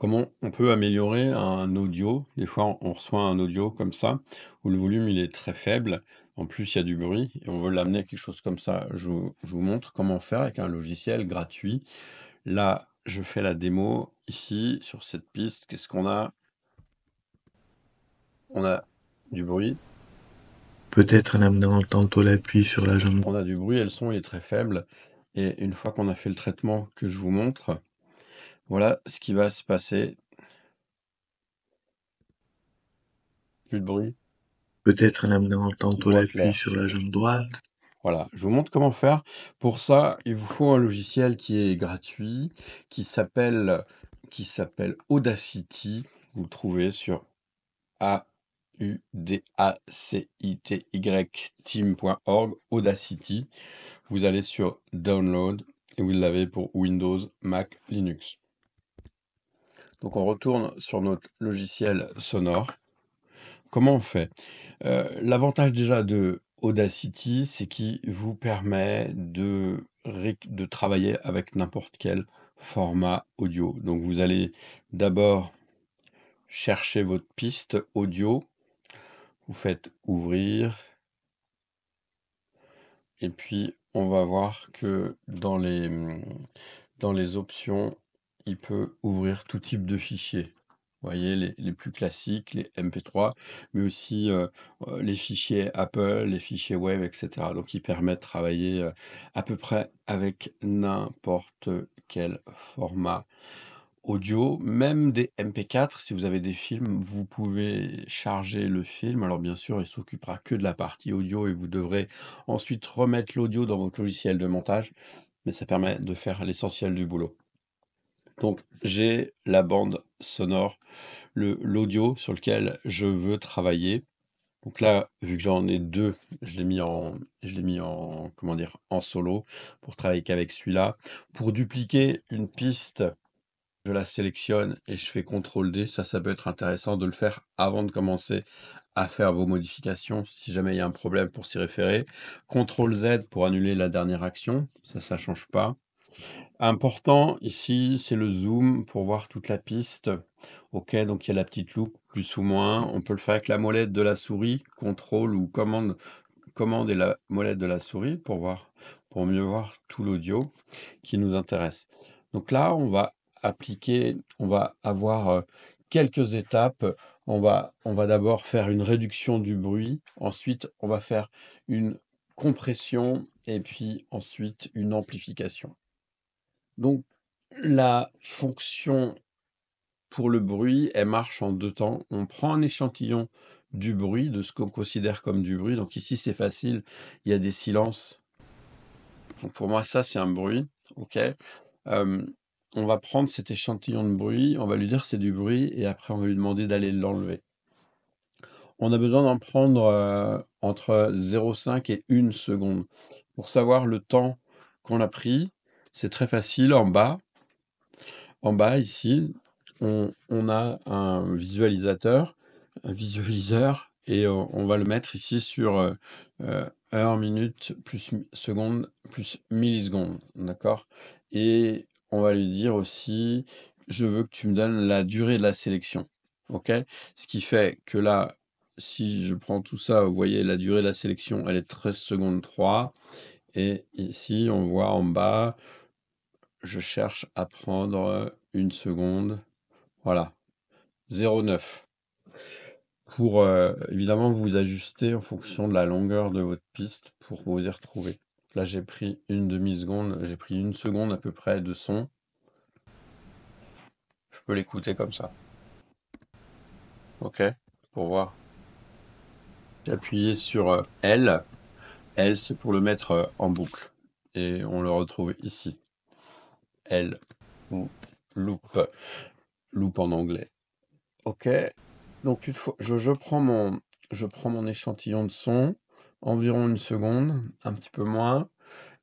Comment on peut améliorer un audio? Des fois, on reçoit un audio comme ça, où le volume il est très faible. En plus, il y a du bruit et on veut l'amener à quelque chose comme ça. Je vous montre comment faire avec un logiciel gratuit. Là, je fais la démo ici sur cette piste. Qu'est-ce qu'on a? On a du bruit. Peut-être en amenant tantôt l'appui sur la jambe. On a du bruit et le son il est très faible. Et une fois qu'on a fait le traitement que je vous montre, voilà ce qui va se passer. Plus de bruit, Peut-être en amenant tantôt voix l'appui claire. sur la jambe droite. Voilà, je vous montre comment faire. Pour ça, il vous faut un logiciel qui est gratuit, qui s'appelle Audacity. Vous le trouvez sur audacity.org, Audacity. Vous allez sur Download et vous l'avez pour Windows, Mac, Linux. Donc on retourne sur notre logiciel sonore. Comment on fait? L'avantage déjà de Audacity, c'est qu'il vous permet de travailler avec n'importe quel format audio. Donc vous allez d'abord chercher votre piste audio, vous faites ouvrir, et puis on va voir que dans les options, il peut ouvrir tout type de fichiers. Vous voyez, les plus classiques, les MP3, mais aussi les fichiers Apple, les fichiers web, etc. Donc, il permet de travailler à peu près avec n'importe quel format audio, même des MP4. Si vous avez des films, vous pouvez charger le film. Alors, bien sûr, il s'occupera que de la partie audio et vous devrez ensuite remettre l'audio dans votre logiciel de montage, mais ça permet de faire l'essentiel du boulot. Donc, j'ai la bande sonore, l'audio sur lequel je veux travailler. Donc là, vu que j'en ai deux, je l'ai mis en, comment dire, en solo pour travailler qu'avec celui-là. Pour dupliquer une piste, je la sélectionne et je fais CTRL-D. Ça peut être intéressant de le faire avant de commencer à faire vos modifications, si jamais il y a un problème pour s'y référer. CTRL-Z pour annuler la dernière action, ça change pas. Important ici, c'est le zoom pour voir toute la piste. Ok, donc il y a la petite loupe, plus ou moins. On peut le faire avec la molette de la souris, contrôle ou commande et la molette de la souris pour mieux voir tout l'audio qui nous intéresse. Donc là, on va avoir quelques étapes. On va d'abord faire une réduction du bruit. Ensuite, on va faire une compression et puis ensuite une amplification. Donc, la fonction pour le bruit, elle marche en deux temps. On prend un échantillon du bruit, de ce qu'on considère comme du bruit. Donc ici, c'est facile, il y a des silences. Donc pour moi, ça, c'est un bruit. OK. Euh, on va prendre cet échantillon de bruit, on va lui dire c'est du bruit, et après, on va lui demander d'aller l'enlever. On a besoin d'en prendre entre 0,5 et 1 seconde. Pour savoir le temps qu'on a pris, c'est très facile. En bas, ici, on a un visualisateur, un visualiseur, et on va le mettre ici sur heure, minute, plus seconde, plus millisecondes, d'accord? Et on va lui dire aussi, je veux que tu me donnes la durée de la sélection, ok? Ce qui fait que là, si je prends tout ça, vous voyez, la durée de la sélection, elle est 13 secondes 3, et ici, on voit en bas, je cherche à prendre 1 seconde. Voilà, 0,9. Pour évidemment vous ajuster en fonction de la longueur de votre piste pour vous y retrouver. Là, j'ai pris une demi-seconde, j'ai pris 1 seconde à peu près de son. Je peux l'écouter comme ça. OK, pour voir. J'ai appuyé sur L. L, c'est pour le mettre en boucle. Et on le retrouve ici. L ou loop. Loop en anglais. OK. Donc je prends mon échantillon de son, environ 1 seconde, un petit peu moins,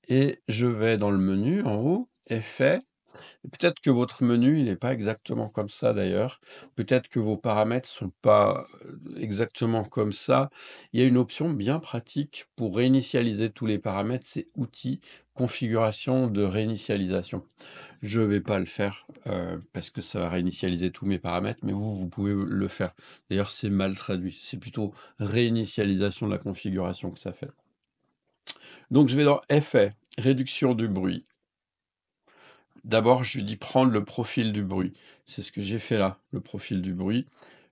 et je vais dans le menu en haut, effet, Et peut-être que votre menu, il n'est pas exactement comme ça d'ailleurs. Peut-être que vos paramètres sont pas, exactement comme ça. Il y a une option bien pratique pour réinitialiser tous les paramètres, c'est outils, configuration de réinitialisation. Je vais pas le faire, parce que ça va réinitialiser tous mes paramètres, mais vous pouvez le faire. D'ailleurs, c'est mal traduit. C'est plutôt réinitialisation de la configuration que ça fait. Donc je vais dans Effets, réduction du bruit. D'abord, je lui dis prendre le profil du bruit. C'est ce que j'ai fait là, le profil du bruit.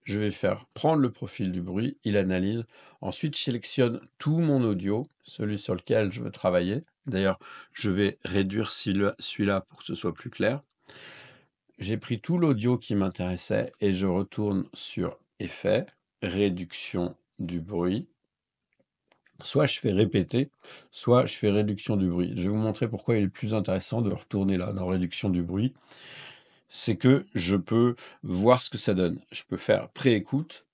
Je vais faire prendre le profil du bruit, il analyse. Ensuite, je sélectionne tout mon audio, celui sur lequel je veux travailler. D'ailleurs, je vais réduire celui-là pour que ce soit plus clair. J'ai pris tout l'audio qui m'intéressait et je retourne sur Effet, réduction du bruit. Soit je fais répéter, soit je fais réduction du bruit. Je vais vous montrer pourquoi il est plus intéressant de retourner là dans réduction du bruit. C'est que je peux voir ce que ça donne. Je peux faire pré-écoute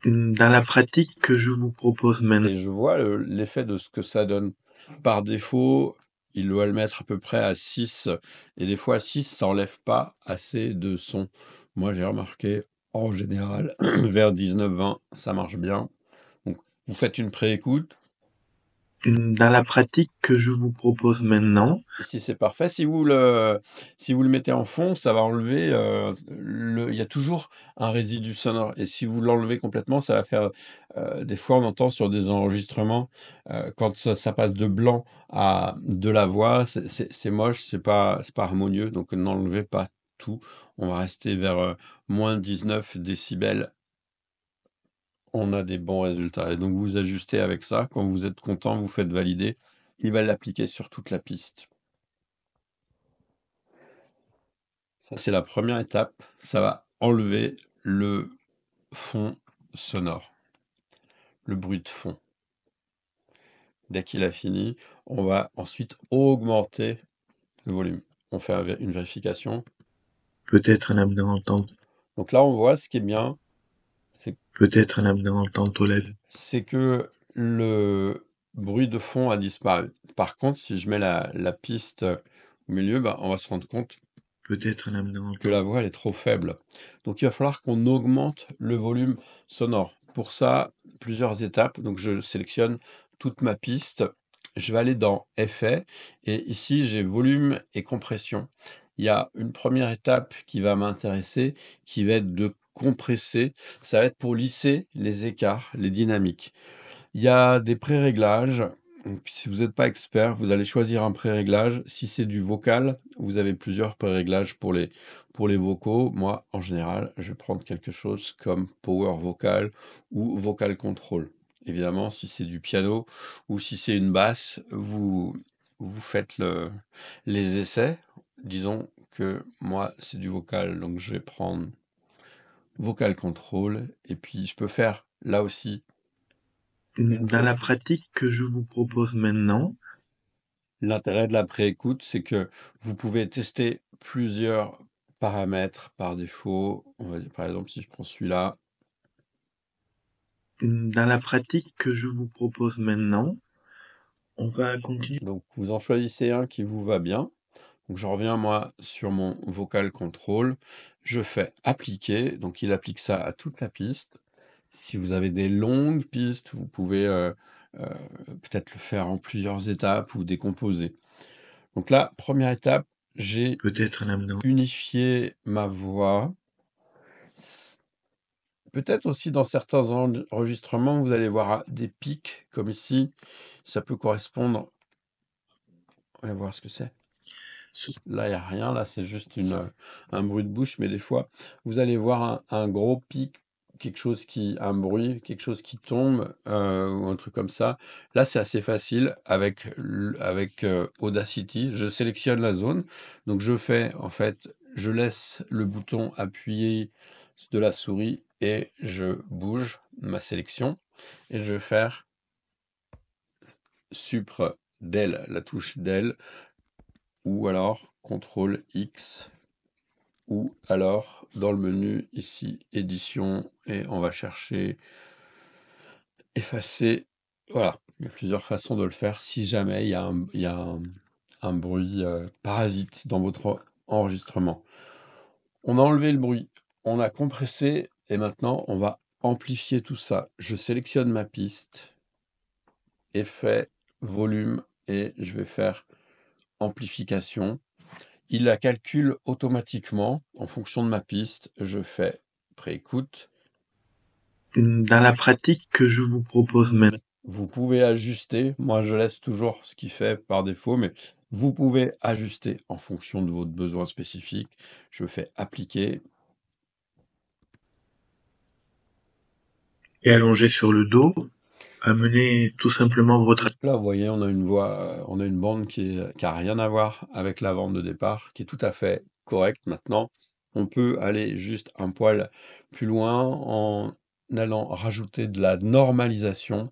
Dans la pratique que je vous propose maintenant, et je vois l'effet de ce que ça donne. Par défaut, il doit le mettre à peu près à 6 et des fois 6, ça enlève pas assez de son. Moi, j'ai remarqué, en général, vers 19-20, ça marche bien. Donc, vous faites une pré-écoute. dans la pratique que je vous propose maintenant, Ici, c'est parfait. Si vous le mettez en fond, ça va enlever, il y a toujours un résidu sonore et si vous l'enlevez complètement, ça va faire, des fois, on entend sur des enregistrements, quand ça passe de blanc à de la voix, c'est moche, c'est pas harmonieux, donc n'enlevez pas tout. On va rester vers, moins 19 décibels. On a des bons résultats et donc vous ajustez avec ça. Quand vous êtes content, vous faites valider. Il va l'appliquer sur toute la piste. Ça, c'est la première étape. Ça va enlever le fond sonore, le bruit de fond. Dès qu'il a fini, on va ensuite augmenter le volume. On fait une vérification. peut-être un amener entendre, Donc là, on voit ce qui est bien, peut-être un amener entendre tolède, c'est que le bruit de fond a disparu. Par contre, si je mets la piste au milieu, bah, on va se rendre compte peut-être un amener que la entendre, voix elle est trop faible. Donc il va falloir qu'on augmente le volume sonore. Pour ça, plusieurs étapes. Donc je sélectionne toute ma piste. Je vais aller dans Effets et ici j'ai volume et compression. Il y a une première étape qui va m'intéresser, qui va être de compresser. Ça va être pour lisser les écarts, les dynamiques. Il y a des pré-réglages. Donc, si vous n'êtes pas expert, vous allez choisir un pré-réglage. Si c'est du vocal, vous avez plusieurs pré-réglages pour les vocaux. Moi, en général, je vais prendre quelque chose comme Power Vocal ou Vocal Control. Évidemment, si c'est du piano ou si c'est une basse, vous faites les essais. Disons que moi, c'est du vocal, donc je vais prendre Vocal Control. Et puis, je peux faire là aussi dans la pratique que je vous propose maintenant, l'intérêt de la pré-écoute, c'est que vous pouvez tester plusieurs paramètres par défaut. On va dire, par exemple, si je prends celui-là, dans la pratique que je vous propose maintenant, on va continuer. donc vous en choisissez un qui vous va bien. Donc je reviens moi sur mon vocal control, je fais appliquer, donc il applique ça à toute la piste. Si vous avez des longues pistes, vous pouvez euh, peut-être le faire en plusieurs étapes ou décomposer. Donc là, première étape, j'ai Peut-être un amener, unifié ma voix. Peut-être aussi dans certains enregistrements, vous allez voir des pics, comme ici. Ça peut correspondre. On va voir ce que c'est. Là, il n'y a rien. Là, c'est juste un bruit de bouche. Mais des fois, vous allez voir un gros pic, un bruit, quelque chose qui tombe ou un truc comme ça. Là, c'est assez facile avec Audacity. Je sélectionne la zone. Donc, je laisse le bouton appuyé de la souris et je bouge ma sélection et je vais faire Supre del, la touche del, ou alors CTRL X, ou alors dans le menu ici édition et on va chercher effacer. Voilà, il y a plusieurs façons de le faire si jamais il y a un bruit parasite dans votre enregistrement. On a enlevé le bruit, on a compressé et maintenant on va amplifier tout ça. Je sélectionne ma piste, effet, volume et je vais faire amplification. Il la calcule automatiquement en fonction de ma piste. Je fais préécoute. Dans la pratique que je vous propose maintenant, Vous pouvez ajuster. Moi, je laisse toujours ce qu'il fait par défaut, mais vous pouvez ajuster en fonction de votre besoin spécifique. Je fais appliquer. et allongé sur le dos, amenez tout simplement votre Là, vous voyez, on a une voix, on a une bande qui a rien à voir avec la bande de départ, qui est tout à fait correcte. Maintenant, on peut aller juste un poil plus loin en allant rajouter de la normalisation.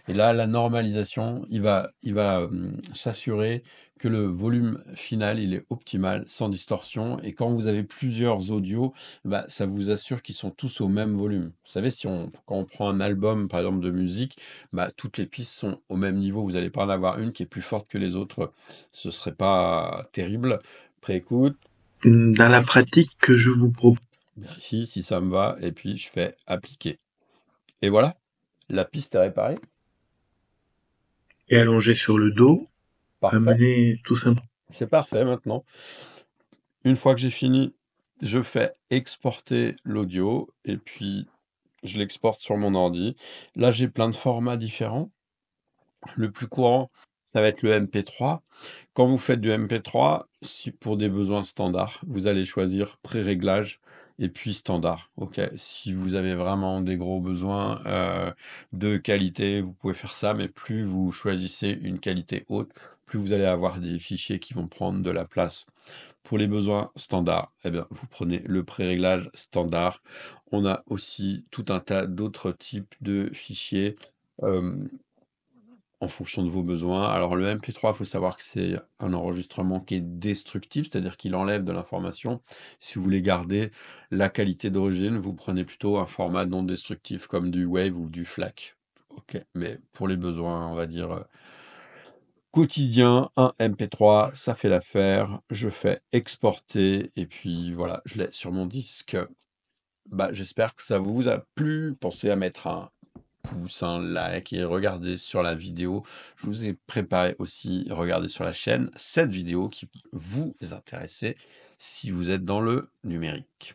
Et là, la normalisation, il va s'assurer que le volume final, il est optimal, sans distorsion. Et quand vous avez plusieurs audios, bah, ça vous assure qu'ils sont tous au même volume. Vous savez, quand on prend un album, par exemple, de musique, bah, toutes les pistes sont au même niveau. Vous n'allez pas en avoir une qui est plus forte que les autres. Ce serait pas terrible. Préécoute, dans la pratique que je vous propose, vérifie si ça me va, et puis je fais appliquer. Et voilà, la piste est réparée. et allongé sur le dos, Parfait. amenez tout simplement C'est parfait maintenant. Une fois que j'ai fini, je fais exporter l'audio et puis je l'exporte sur mon ordi. Là, j'ai plein de formats différents. Le plus courant, ça va être le MP3. Quand vous faites du MP3, si pour des besoins standards, vous allez choisir pré-réglage et puis standard. OK. Si vous avez vraiment des gros besoins de qualité, vous pouvez faire ça, mais plus vous choisissez une qualité haute, plus vous allez avoir des fichiers qui vont prendre de la place. Pour les besoins standards, eh bien, vous prenez le pré-réglage standard. On a aussi tout un tas d'autres types de fichiers. euh, en fonction de vos besoins. Alors le MP3, il faut savoir que c'est un enregistrement qui est destructif, c'est-à-dire qu'il enlève de l'information. Si vous voulez garder la qualité d'origine, vous prenez plutôt un format non destructif comme du Wave ou du FLAC. Ok, mais pour les besoins, on va dire quotidiens, un MP3, ça fait l'affaire. Je fais exporter et puis voilà, je l'ai sur mon disque. Bah, j'espère que ça vous a plu. Pensez à mettre un pouce, un like et regardez sur la vidéo. Je vous ai préparé aussi, regardez sur la chaîne, cette vidéo qui peut vous intéresser si vous êtes dans le numérique.